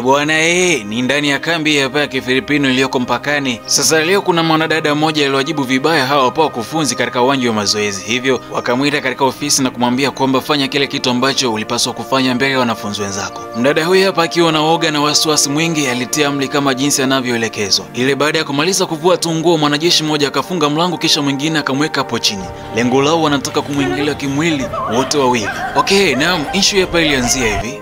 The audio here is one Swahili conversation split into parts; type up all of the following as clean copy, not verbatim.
Bwana ni ndani ya kambi hapa ya Kifilipino iliyoko mpakani. Sasa leo kuna mwanadada mmoja aliwajibu vibaya hawa hapa wakufunzi katika uwanja wa mazoezi. Hivyo wakamwita katika ofisi na kumwambia kwamba fanya kile kitu ambacho ulipaswa kufanya mbele ya wanafunzi wenzako. Mdada huyu hapa akiwa na woga na wasiwasi mwingi alitia amri kama jinsi anavyoelekezwa. Ile baada ya kumaliza kuvua tu nguo, mwanajeshi mmoja akafunga mlango kisha mwingine akamweka hapo chini. Lengo lao wanataka kumwingilia kimwili wote wawili. Naam, issue hapa ilianzia hivi.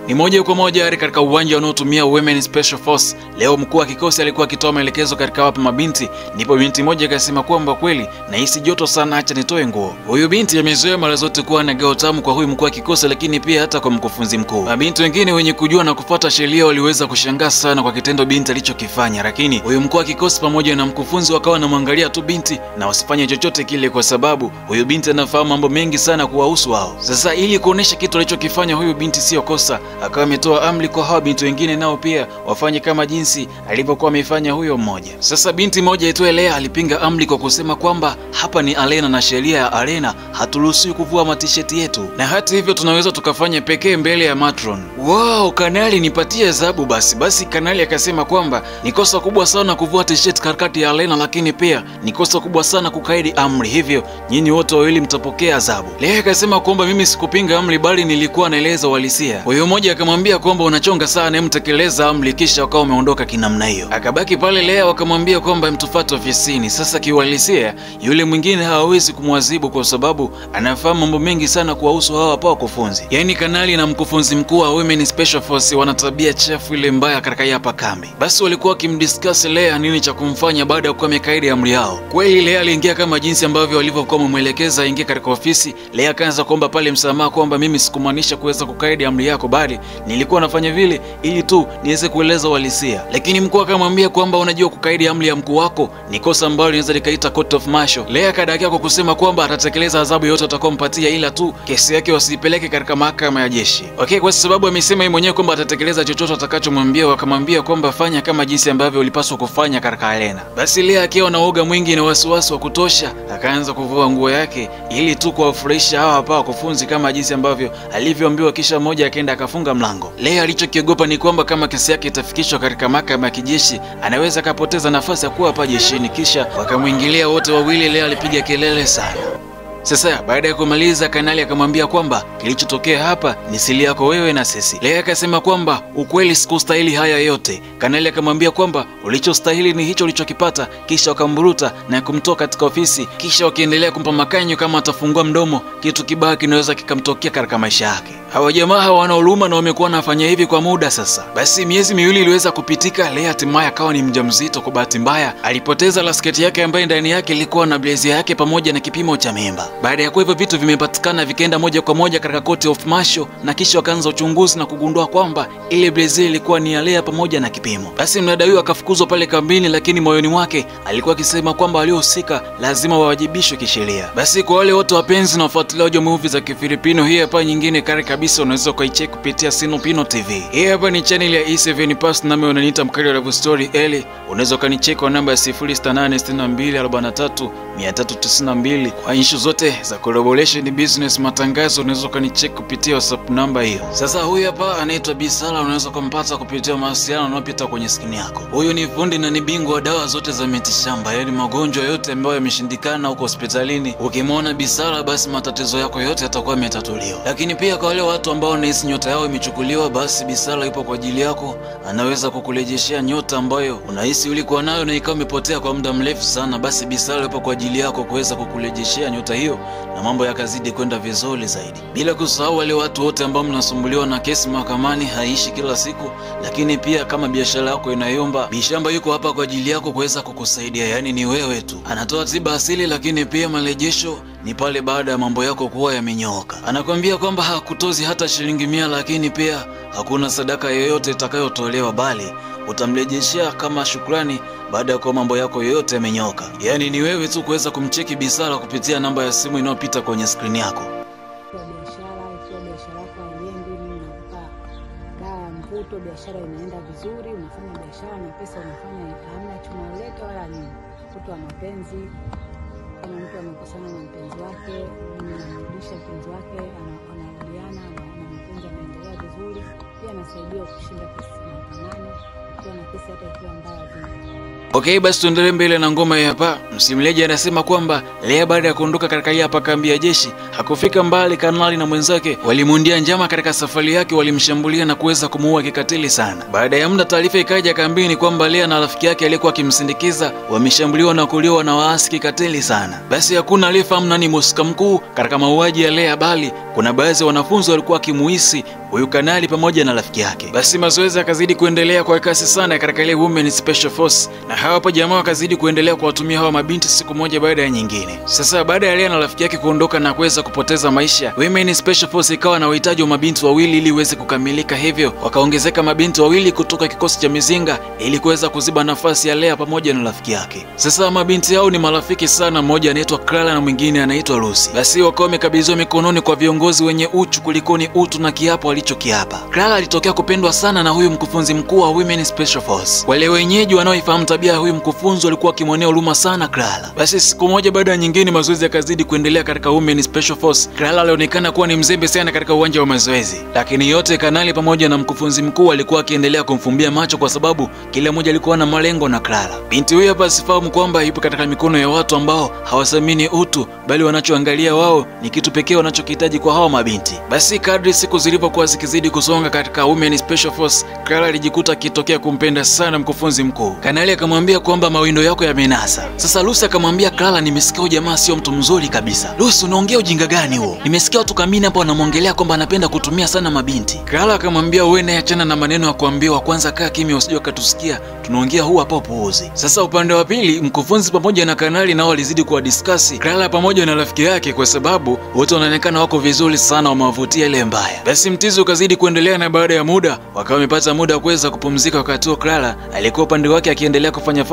Ni moja kwa moja katika uwanja unaotumia Women Special Force. Leo mkuu wa kikosi alikuwa akitoa maelekezo katika wapa mabinti, ndipo binti moja akasema kwamba kweli nahisi joto sana, acha nitoe nguo. Huyu binti amezoea mara zote kuwa na gao tamu kwa huyu mkuu wa kikosi, lakini pia hata kwa mkufunzi mkuu. Mabinti wengine wenye kujua na kufuata sheria waliweza kushangaa sana kwa kitendo binti alichokifanya, lakini huyu mkuu wa kikosi pamoja na mkufunzi wakawa wanamwangalia tu binti na wasifanye chochote kile, kwa sababu huyu binti anafahamu mambo mengi sana kuwahusu wao. Sasa ili kuonesha kitu alichokifanya huyu binti sio kosa, akawa ametoa amri kwa hao binti wengine nao pia wafanye kama jinsi alivyokuwa amefanya huyo mmoja. Sasa binti moja aitwaye Lea alipinga amri kwa kusema kwamba hapa ni arena na sheria ya arena haturuhusiwi kuvua matisheti yetu, na hata hivyo tunaweza tukafanya pekee mbele ya matron. Wow, kanali nipatie adhabu basi. Basi kanali akasema kwamba ni kosa kubwa sana kuvua t-shirt katikati ya arena, lakini pia ni kosa kubwa sana kukaidi amri, hivyo nyinyi wote wawili mtapokea adhabu. Lea akasema kwamba mimi sikupinga amri bali nilikuwa naeleza uhalisia. Huyo mmoja akamwambia kwamba unachonga sana, mtekeleza amri, kisha wakawa umeondoka kinamna hiyo. Akabaki pale Lea wakamwambia kwamba mtufuate ofisini. Sasa kiuhalisia yule mwingine hawezi kumwadhibu kwa sababu anafahamu mambo mengi sana kuwahusu hawa hapa wakufunzi. Yaani kanali na mkufunzi mkuu wa Women Special Force wana tabia chafu ile mbaya katika hapa kambi. Basi walikuwa wakimdiscuss Lea nini cha kumfanya baada ya kuwa amekaidi amri yao. Kweli Lea aliingia kama jinsi ambavyo walivyokuwa wamemwelekeza aingie katika ofisi. Lea akaanza kuomba pale msamaha kwamba mimi sikumaanisha kuweza kukaidi amri yako, bali nilikuwa nafanya vile ili tu niweze kueleza uhalisia. Lakini mkuu akamwambia kwamba unajua kukaidi amri ya mkuu wako ni kosa ambalo linaweza likaita court of martial. Lea kadakia kwa kusema kwamba atatekeleza adhabu yote atakayompatia, ila tu kesi yake wasipeleke katika mahakama ya jeshi. Kwa sababu amesema yeye mwenyewe kwamba atatekeleza chochote atakachomwambia. Wakamwambia kwamba fanya kama jinsi ambavyo ulipaswa kufanya katika arena. Basi Lea akiwa na uoga mwingi na wasiwasi wa kutosha akaanza kuvua nguo yake ili tu kuwafurahisha hawa hapa wakufunzi kama jinsi ambavyo alivyoambiwa, kisha mmoja akaenda akafunga mlango. Lea alichokiogopa ni kwamba kama kesi yake itafikishwa katika mahakama ya kijeshi anaweza kapoteza nafasi ya kuwa hapa jeshini, kisha wakamwingilia wote wawili. Lea alipiga kelele sana. Sasa baada ya kumaliza kanali akamwambia kwamba kilichotokea hapa ni siri yako wewe na sisi. Lea akasema kwamba ukweli sikustahili haya yote. Kanali akamwambia kwamba ulichostahili ni hicho ulichokipata, kisha wakamburuta na kumtoa katika ofisi, kisha wakiendelea kumpa makanyo kama atafungua mdomo kitu kibaya kinaweza kikamtokea katika maisha yake. Hawa jamaa hawana huruma na wamekuwa wanafanya hivi kwa muda sasa. Basi miezi miwili iliweza kupitika. Lea hatimaye akawa ni mjamzito. Kwa bahati mbaya alipoteza lasketi yake ambayo ndani yake ilikuwa na blazer yake pamoja na kipimo cha mimba. Baada ya hivyo vitu vimepatikana vikaenda moja kwa moja katika court of martial, na kisha wakaanza uchunguzi na kugundua kwamba ile blazer ilikuwa ni ya Lea pamoja na kipimo. Basi mdada huyo akafukuzwa pale kambini, lakini moyoni mwake alikuwa akisema kwamba waliohusika lazima wawajibishwe kisheria. Basi kwa wale wote wapenzi na wafuatiliaji wa movie za Kifilipino, hii hapa nyingine kali kabisa unaweza kuicheck kupitia Sinopino TV. Hii hapa ni channel ya E7 Pass, nami unaniita mkali wa love story Eli. Unaweza kanicheck kwa namba ya 0686244392 kwa issue zote za collaboration, business, matangazo. Unaweza kanicheck kupitia WhatsApp namba hiyo. Sasa huyu hapa anaitwa Bisala, unaweza kumpata kupitia mawasiliano yanayopita kwenye skrini yako. Huyu ni fundi na ni bingwa wa dawa zote za mitishamba, yaani magonjwa yote ambayo yameshindikana huko hospitalini. Ukimwona Bisala basi matatizo yako yote yatakuwa yametatuliwa. Lakini pia kwa wale watu ambao wanahisi nyota yao imechukuliwa, basi Bisala yupo kwa ajili yako. Anaweza kukurejeshea nyota ambayo unahisi ulikuwa nayo na ikawa imepotea kwa muda mrefu sana. Basi Bisala yupo kwa ajili yako kuweza kukurejeshea nyota hiyo na mambo yakazidi kwenda vizuri zaidi. Bila kusahau wale watu wote ambao mnasumbuliwa na kesi mahakamani haishi kila siku, lakini pia kama biashara yako inayomba, Bishamba yuko hapa kwa ajili yako kuweza kukusaidia. Yaani ni wewe tu. Anatoa tiba asili, lakini pia marejesho ni pale baada ya mambo yako kuwa yamenyooka. Anakuambia kwamba hakutozi hata shilingi 100, lakini pia hakuna sadaka yoyote itakayotolewa, bali utamrejeshea kama shukrani baada ya kuwa mambo yako yote yamenyooka. Yaani ni wewe tu kuweza kumcheki Bisala kupitia namba ya simu inayopita kwenye screen yako. Biashara inaenda vizuri, unafanya biashara na pesa unafanya, hamna chunaleta wala nini. Mtu wa mapenzi, kama mtu amekosana na mpenzi wake, anarudisha mpenzi wake, anarudiana na mapenzi yanaendelea vizuri. Pia na inasaidia kushinda kesi mahakamani, ukiwa na kesi hata ikiwa mbaya vipi. Okay, basi tuendelee mbele na ngoma hii hapa. Msimuliaji anasema kwamba Lea baada ya kuondoka katika hii hapa kambi ya jeshi, hakufika mbali. Kanali na mwenzake walimundia njama katika safari yake, walimshambulia na kuweza kumuua kikatili sana. Baada ya muda taarifa ikaja kambini kwamba Lea na rafiki yake aliyekuwa akimsindikiza wameshambuliwa na kuuliwa na waasi kikatili sana. Basi hakuna aliyefahamu nani mhusika mkuu katika mauaji ya Lea, bali kuna baadhi ya wanafunzi walikuwa kimuhisi huyu kanali pamoja na rafiki yake. Basi mazoezi yakazidi kuendelea kwa kasi sana katika ile Women Special Force, na hapo jamaa wakazidi kuendelea kuwatumia hawa mabinti siku moja baada ya nyingine. Sasa baada ya Lea na rafiki yake kuondoka na kuweza kupoteza maisha, Women Special Force ikawa na uhitaji wa mabinti wawili ili iweze kukamilika, hivyo wakaongezeka mabinti wawili kutoka kikosi cha mizinga ili kuweza kuziba nafasi ya Lea pamoja na rafiki yake. Sasa mabinti hao ni marafiki sana, mmoja anaitwa Clara na mwingine anaitwa Lucy. Basi wakawa wamekabidhiwa mikononi kwa viongozi wenye uchu kulikoni utu na kiapo alichokiapa. Clara alitokea kupendwa sana na huyu mkufunzi mkuu wa Women Special Force. Wale wenyeji wanaoifahamu tabia ya huyu mkufunzi walikuwa wakimwonea huruma sana Clara. Basi siku moja baada ya nyingine mazoezi yakazidi kuendelea katika Women Special Force. Clara alionekana kuwa ni mzembe sana katika uwanja wa mazoezi, lakini yote kanali pamoja na mkufunzi mkuu alikuwa akiendelea kumfumbia macho kwa sababu kila mmoja alikuwa na malengo na Clara. Binti huyu hapa sifahamu kwamba yupo katika mikono ya watu ambao hawathamini utu, bali wanachoangalia wao ni kitu pekee wanachokihitaji kwa hawa mabinti. Basi kadri siku zilivyokuwa zikizidi kusonga katika Women Special Force, Clara alijikuta akitokea kumpenda sana mkufunzi mkuu. Kanali akamwambia kwamba mawindo yako yamenasa. Sasa Lucy akamwambia Clara, nimesikia huyu jamaa sio mtu mzuri kabisa. Lucy, unaongea ujinga gani huo? Nimesikia watu kamini hapo wanamwongelea kwamba anapenda kutumia sana mabinti. Clara akamwambia wewe naye achana na maneno ya kuambiwa, kwanza kaa kimya usije ukatusikia tunaongea huu hapa puuzi. Sasa upande wa pili mkufunzi pamoja na kanali nao walizidi kuwa discuss Clara pamoja na rafiki yake, kwa sababu wote wanaonekana wako vizuri sana, wamewavutia ile mbaya. Basi mtizo ukazidi kuendelea na baada ya muda wakawa wamepata muda kuweza kupumzika. Wakati huo Clara alikuwa upande wake akiendelea kufanya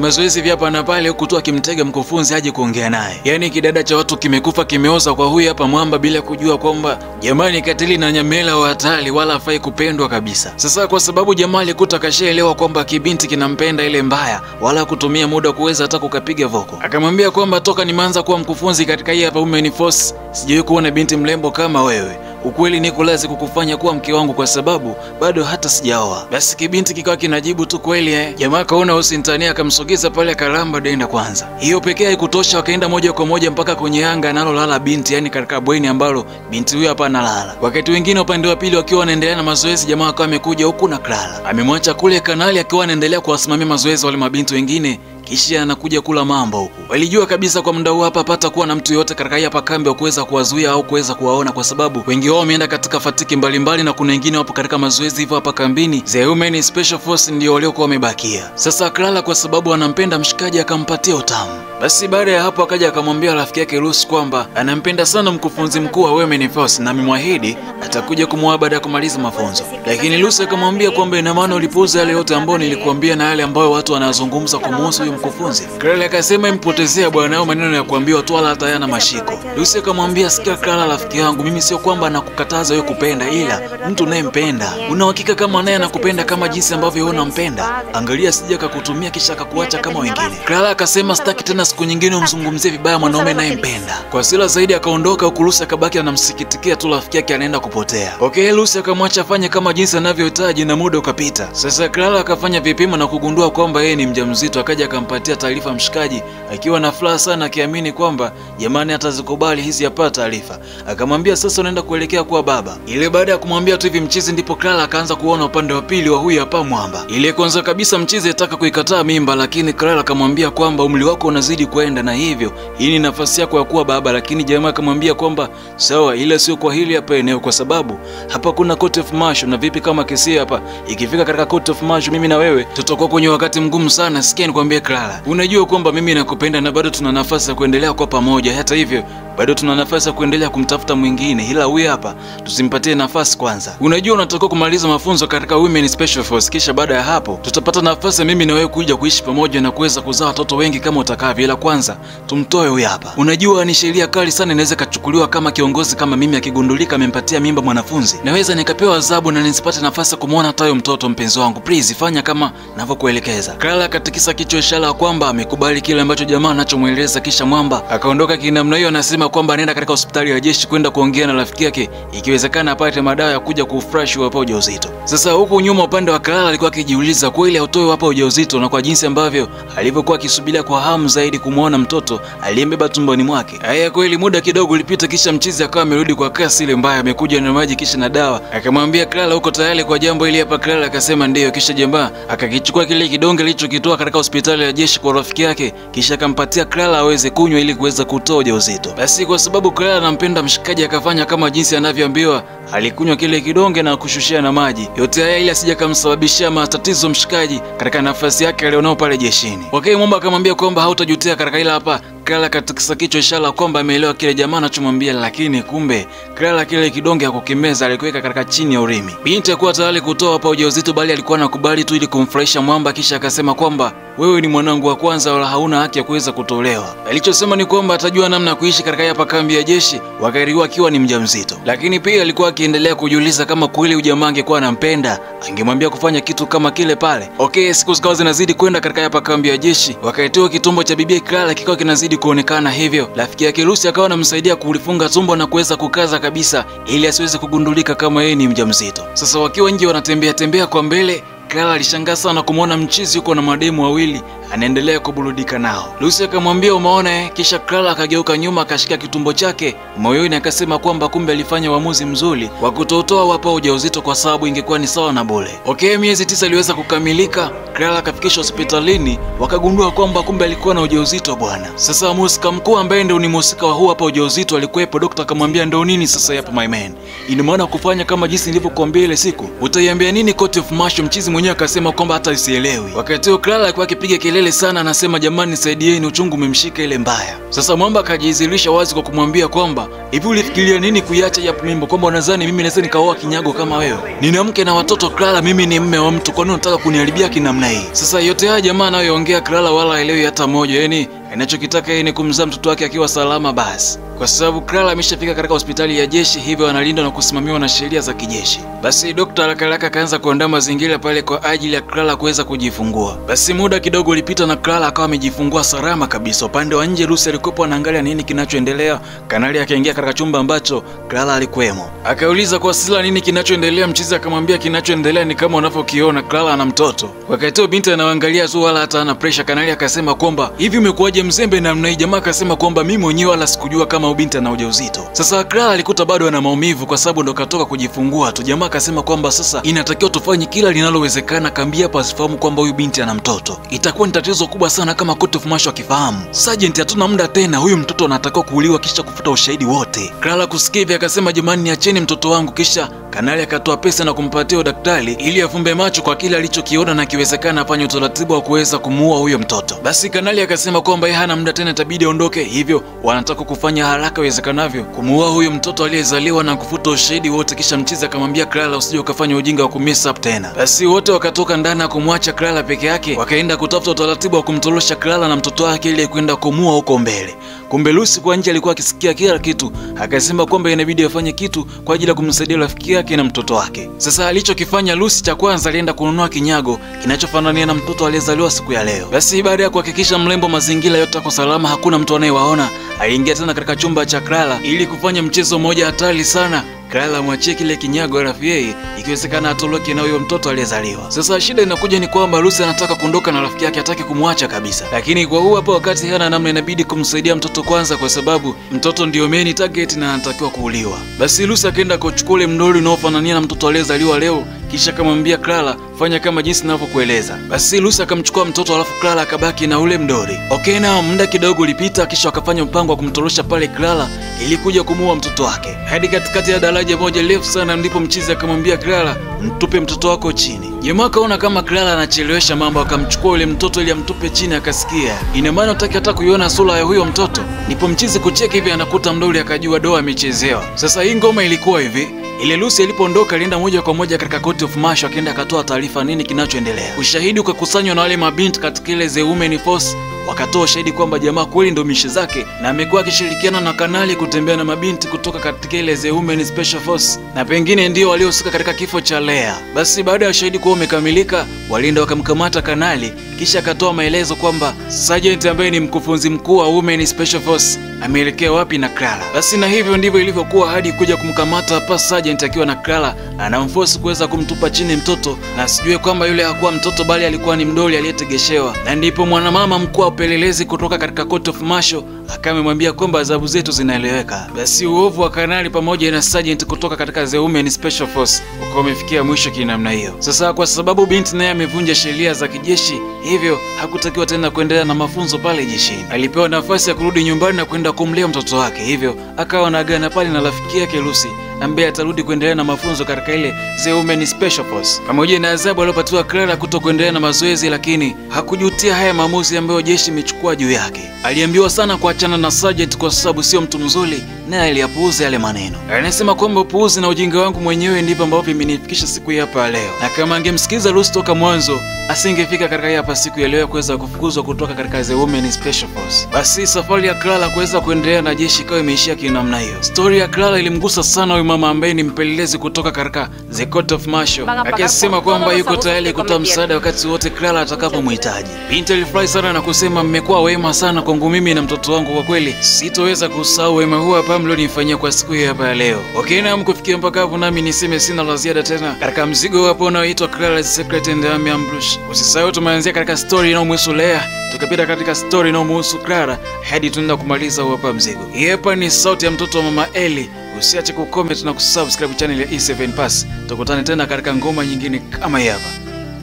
mazoezi vya hapa na pale, huku tu akimtega mkufunzi aje kuongea naye. Yaani kidada cha watu kimekufa kimeoza kwa huyu hapa mwamba bila kujua kwamba jamani katili na nyamela wa hatari wala hafai kupendwa kabisa. Sasa kwa sababu jamaa alikuta kashaelewa kwamba kibinti kinampenda ile mbaya, wala kutumia muda kuweza hata kukapiga voko. Akamwambia kwamba toka nimeanza kuwa mkufunzi katika hii hapa Women Force sijawahi kuona binti mrembo kama wewe. Ukweli niko lazi kukufanya kuwa mke wangu kwa sababu bado hata sijaoa. Basi kibinti kikawa kinajibu tu kweli Jamaa kaona usintania akamsogeza pale akaramba denda kwanza. Hiyo pekee haikutosha, wakaenda moja kwa moja mpaka kwenye anga analolala binti, yani katika bweni ambalo binti huyo hapa analala. Wakati wengine upande wa pili wakiwa wanaendelea na mazoezi, jamaa akawa amekuja huku na Clara amemwacha kule kanali akiwa anaendelea kuwasimamia mazoezi wale mabinti wengine, kisha anakuja kula mambo huku. Walijua kabisa kwa muda huu hapa pata kuwa na mtu yote katika hapa kambi wa kuweza kuwazuia au kuweza kuwaona, kwa sababu wengi wao wameenda katika fatiki mbalimbali na kuna wengine wapo katika mazoezi hivyo hapa kambini. The Women Special Force ndio waliokuwa wamebakia. Sasa Clara kwa sababu anampenda mshikaji akampatia utamu. Basi baada ya hapo akaja akamwambia rafiki yake Lucy kwamba anampenda sana mkufunzi mkuu wa Women Force na amemwahidi atakuja kumwoa baada ya kumaliza mafunzo. Lakini Lucy akamwambia kwamba ina maana ulipuuza yale yote ambayo nilikuambia na yale ambayo watu wanazungumza kumuhusu huyo mkufunzi. Clara akasema impotezea bwana, hao maneno ya kuambiwa tu wala hata yana mashiko. Lucy akamwambia sikia Clara rafiki yangu, mimi sio kwamba nakukataza wewe kupenda, ila mtu unayempenda una uhakika kama naye anakupenda kama jinsi ambavyo wewe unampenda. Angalia sija akakutumia kisha akakuacha kama wengine. Clara akasema sitaki tena siku nyingine umzungumzie vibaya mwanaume nayempenda. Kwa hasira zaidi akaondoka, huku Lucy akabaki anamsikitikia tu rafiki yake anaenda kupotea. Okay, Lucy akamwacha afanye kama jinsi anavyohitaji na muda ukapita. Sasa Clara akafanya vipimo na kugundua kwamba yeye ni mjamzito, akaja akampatia taarifa mshikaji akiwa na furaha sana, akiamini kwamba jamani atazikubali hizi hapa taarifa. Akamwambia sasa unaenda kuelekea kuwa baba. Ile baada ya kumwambia tu hivi mchizi, ndipo Clara akaanza kuona upande wa pili wa huyu hapa mwamba. Ile kwanza kabisa mchizi ataka kuikataa mimba, lakini Clara akamwambia kwamba umri wako unazidi kwenda na hivyo hii ni nafasi yako ya kuwa baba. Lakini jamaa akamwambia kwamba sawa, ila sio kwa hili hapa eneo, kwa sababu hapa kuna court of martial, na vipi kama kesi hapa ikifika katika court of martial mimi na wewe tutakuwa kwenye wakati mgumu sana. Sikia nikwambie Clara, unajua kwamba mimi nakupenda na bado tuna nafasi ya kuendelea kwa pamoja. Hata hivyo bado tuna nafasi ya kuendelea kumtafuta mwingine, ila huyu hapa tusimpatie nafasi kwanza. Unajua unatakiwa kumaliza mafunzo katika Women Special Force, kisha baada ya hapo tutapata nafasi mimi na wewe kuja kuishi pamoja na kuweza kuzaa watoto wengi kama utakavyo, ila kwanza tumtoe huyu hapa. Unajua ni sheria kali sana inaweza kachukuliwa kama kiongozi kama mimi akigundulika amempatia mimba mwanafunzi, naweza nikapewa adhabu na nisipate nafasi ya kumuona hata huyo mtoto. Mpenzi wangu, please fanya kama ninavyokuelekeza. Clara katikisa kichwa ishara Clara kwamba amekubali kile ambacho jamaa anachomweleza, kisha Mwamba akaondoka kinamna hiyo. Anasema kwamba anaenda katika hospitali ya jeshi kwenda kuongea na rafiki yake, ikiwezekana apate madawa ya kuja kufresh hapa ujauzito. Sasa huko nyuma upande wa Clara alikuwa akijiuliza kweli autoe hapa ujauzito, na kwa jinsi ambavyo alivyokuwa akisubiria kwa hamu zaidi kumuona mtoto aliyembeba tumboni mwake. Haya kweli muda kidogo ulipita, kisha mchizi akawa amerudi kwa kasi ile mbaya, amekuja na maji kisha na dawa. Akamwambia Clara uko tayari kwa jambo hili hapa? Clara akasema ndio. Kisha jamaa akakichukua kile kidonge alichokitoa katika hospitali ya jeshi kwa rafiki yake, kisha akampatia Clara aweze kunywa ili kuweza kutoa ujauzito. Basi kwa sababu Clara anampenda mshikaji, akafanya kama jinsi anavyoambiwa. Alikunywa kile kidonge na kushushia na maji. Yote haya ili asije kumsababishia matatizo mshikaji katika nafasi yake alionao pale jeshini. Okay, Mwamba akamwambia kwamba hautajutia katika ila hapa. Clara katikisa kichwa ishara kwamba ameelewa kile jamaa anachomwambia, lakini kumbe Clara kile kidonge hakukimeza, alikuweka katika chini ya urimi. Binti hakuwa tayari kutoa hapa ujauzito, bali alikuwa anakubali tu ili kumfurahisha Mwamba, kisha akasema kwamba wewe ni mwanangu wa kwanza wala hauna haki ya kuweza kutolewa. Alichosema ni kwamba atajua namna ya kuishi katika hapa kambi ya jeshi wakati akiwa ni mjamzito. Lakini pia alikuwa akiendelea kujiuliza kama kweli ujamaa angekuwa anampenda, angemwambia kufanya kitu kama kile pale. Okay, siku zikawa zinazidi kwenda katika hapa kambi ya jeshi. Wakati kitumbo cha bibi Clara kikawa kinazidi kuonekana, hivyo rafiki yake Lucy akawa anamsaidia kulifunga tumbo na kuweza kukaza kabisa ili asiweze kugundulika kama yeye ni mjamzito. Sasa wakiwa nje wanatembea tembea kwa mbele, Clara alishangaa sana kumwona mchizi yuko na mademu wawili anaendelea kuburudika nao. Lucy akamwambia umeona, kisha Clara akageuka nyuma akashika kitumbo chake moyoni, akasema kwamba kumbe alifanya uamuzi mzuri wa kutotoa hapa ujauzito kwa sababu ingekuwa ni sawa na bure. Okay, miezi 9 iliweza kukamilika. Clara akafikishwa hospitalini, wakagundua kwamba kumbe alikuwa na ujauzito bwana. Sasa mhusika mkuu ambaye ndio ni mhusika wa hapa ujauzito alikuwepo. Daktari akamwambia ndio nini sasa hapa my man, ina maana kufanya kama jinsi nilivyokuambia ile siku, utaiambia nini court of martial? Mchizi mwenyewe akasema kwamba hata sielewi. Wakati huo Clara alikuwa akipiga kelele sana, anasema jamani nisaidieni, uchungu umemshika ile mbaya. Sasa Mwamba akajizilisha wazi kwa kumwambia kwamba hivi ulifikiria nini kuiacha hapo mimba, kwamba unadhani mimi naweza nikaoa kinyago kama wewe? Nina mke na watoto Clara, mimi ni mume wa mtu, kwa nini unataka kuniharibia kinamna hii? Sasa yote haya jamaa anayoongea Clara wala haelewi hata moja, yani anachokitaka yeye ni kumzaa mtoto wake akiwa salama basi. Kwa sababu Clara ameshafika katika hospitali ya jeshi, hivyo analindwa na kusimamiwa na sheria za kijeshi. Basi daktari haraka akaanza kuandaa mazingira pale kwa ajili ya Clara kuweza kujifungua. Basi muda kidogo ulipita na Clara akawa amejifungua salama kabisa. Upande wa nje Lucy alikuwa anaangalia nini kinachoendelea. Kanali akaingia katika chumba ambacho Clara alikuwemo. Akauliza kwa sila nini kinachoendelea. Mchizi akamwambia kinachoendelea ni kama unavyokiona, Clara ana mtoto. Wakati huo binti anaangalia tu wala hata ana pressure. Kanali akasema kwamba hivi umekuwaje mzembe namna hii? Jamaa akasema kwamba mimi mwenyewe wala sikujua kama binti ana ujauzito. Sasa Clara alikuta bado ana maumivu kwa sababu ndo katoka kujifungua tu. Jamaa akasema kwamba sasa inatakiwa tufanye kila linalowezekana kambi hapa asifahamu kwamba huyu binti ana mtoto. Itakuwa ni tatizo kubwa sana kama court of martial akifahamu. Sergeant, hatuna muda tena, huyu mtoto anatakiwa kuuliwa kisha kufuta ushahidi wote. Clara kusikia hivi akasema jamani niacheni mtoto wangu. Kisha Kanali akatoa pesa na kumpatia daktari ili afumbe macho kwa kile alichokiona na kiwezekana afanye utaratibu wa kuweza kumuua huyo mtoto. Basi Kanali akasema kwamba yeye hana muda tena, itabidi aondoke, hivyo wanataka kufanya haraka iwezekanavyo kumuua huyo mtoto aliyezaliwa na kufuta ushahidi wote. Kisha mchizi akamwambia Clara usije ukafanya ujinga wa kumess up tena. Basi wote wakatoka ndani na kumwacha Clara peke yake, wakaenda kutafuta utaratibu wa kumtorosha Clara na mtoto wake ili kwenda kumuua huko mbele. Kumbe Lucy kwa nje alikuwa akisikia kila kitu, akasema kwamba inabidi afanye kitu kwa ajili ya kumsaidia rafiki yake na mtoto wake. Sasa alichokifanya Lucy, cha kwanza alienda kununua kinyago kinachofanania na mtoto aliyezaliwa siku ya leo. Basi baada ya kuhakikisha mlembo mazingira yote yako salama, hakuna mtu anayewaona, aliingia tena katika chumba cha Clara ili kufanya mchezo mmoja hatari sana. Clara mwachie kile kinyago alafu yeye ikiwezekana atoroke na huyo mtoto aliyezaliwa. Sasa shida inakuja ni kwamba Lucy anataka kuondoka na rafiki yake, hataki kumwacha kabisa. Lakini kwa huo hapo wakati hana namna, inabidi kumsaidia mtoto kwanza kwa sababu mtoto ndio main target na anatakiwa kuuliwa. Basi Lucy akaenda kuchukua ule mdoli unaofanania na mtoto aliyezaliwa leo, kisha akamwambia Clara fanya kama jinsi ninavyokueleza. Basi Lucy akamchukua mtoto alafu Clara akabaki na ule mdoli. Okay, na muda kidogo ulipita, kisha akafanya mpango wa kumtorosha pale Clara ili kuja kumuua mtoto wake. Hadi katikati ya daraja moja refu sana ndipo mchizi akamwambia Clara mtupe mtoto wako chini. Jamaa kaona kama Clara anachelewesha mambo, akamchukua ule mtoto ili amtupe chini. Akasikia ina maana utaki hata kuiona sura ya huyo mtoto. Ndipo mchizi kucheka hivi anakuta mdoli, akajua doa amechezewa. Sasa hii ngoma ilikuwa hivi, ile Lucy alipoondoka alienda moja kwa moja katika court of martial, akaenda akatoa taarifa nini kinachoendelea. Ushahidi ukakusanywa na wale mabinti katika ile the women force wakatoa shahidi kwamba jamaa kweli ndo mishi zake na amekuwa akishirikiana na kanali kutembea na mabinti kutoka katika ile The Women Special Force na pengine ndio waliohusika katika kifo cha Leah. Basi baada ya shahidi kuwa umekamilika, walinda wakamkamata kanali, kisha akatoa maelezo kwamba Sergeant ambaye ni mkufunzi mkuu wa Women Special Force ameelekea wapi na Clara. Basi na hivyo ndivyo ilivyokuwa hadi kuja kumkamata hapa Sergeant akiwa na Clara, anamforce kuweza kumtupa chini mtoto na sijue kwamba yule hakuwa mtoto bali alikuwa ni mdoli aliyetegeshewa. Na ndipo mwanamama mkuu wa upelelezi kutoka katika Court of Martial akamwambia kwamba adhabu zetu zinaeleweka. Basi uovu wa kanali pamoja na Sergeant kutoka katika The Women Special Force uko umefikia mwisho kinamna hiyo. Sasa kwa sababu binti naye amevunja sheria za kijeshi, hivyo hakutakiwa tena kuendelea na mafunzo pale jeshini. Alipewa nafasi ya kurudi nyumbani na kwenda kumlea mtoto wake, hivyo akawa anaagana pale na rafiki yake Lucy ambaye atarudi kuendelea na mafunzo katika ile The Women Special Force. Pamoja na adhabu aliyopatiwa Clara kutokuendelea na mazoezi, lakini hakujutia haya maamuzi ambayo jeshi imechukua juu yake. Aliambiwa sana kuachana na Sergeant kwa sababu sio mtu mzuri, naye aliyapuuza yale maneno. Anasema kwamba upuuzi na ujinga wangu mwenyewe ndivyo ambavyo vimenifikisha siku hii hapa leo, na kama angemsikiza Lucy toka mwanzo asingefika katika hapa siku ya leo kuweza kufukuzwa kutoka katika The Women Special Force. Basi safari ya Clara kuweza kuendelea na jeshi ikawa imeishia kinamna hiyo. Story ya Clara ilimgusa sana huyu mama ambaye ni mpelelezi kutoka katika The Court of Martial, akisema kwamba yuko tayari kutoa msaada wakati wote Clara atakapomhitaji. Binti alifurahi sana na kusema, mmekuwa wema sana kwangu mimi na mtoto wangu, kwa kweli sitoweza kusahau wema huu hapa mlionifanyia kwa siku hii hapa ya leo. Okay, na mkufikia mpaka hapo nami niseme sina la ziada tena katika mzigo hapo unaoitwa Clara's Secret and Army Ambush. Usisahau tumeanzia katika story inayomhusu Leah, tukapita katika story inayomhusu Clara hadi tunaenda kumaliza hapa mzigo. Hii hapa ni sauti ya mtoto wa mama Ellie. Usiache kucomment na kusubscribe channel ya E7 Pass. Tukutane tena katika ngoma nyingine kama hii hapa.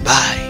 Bye.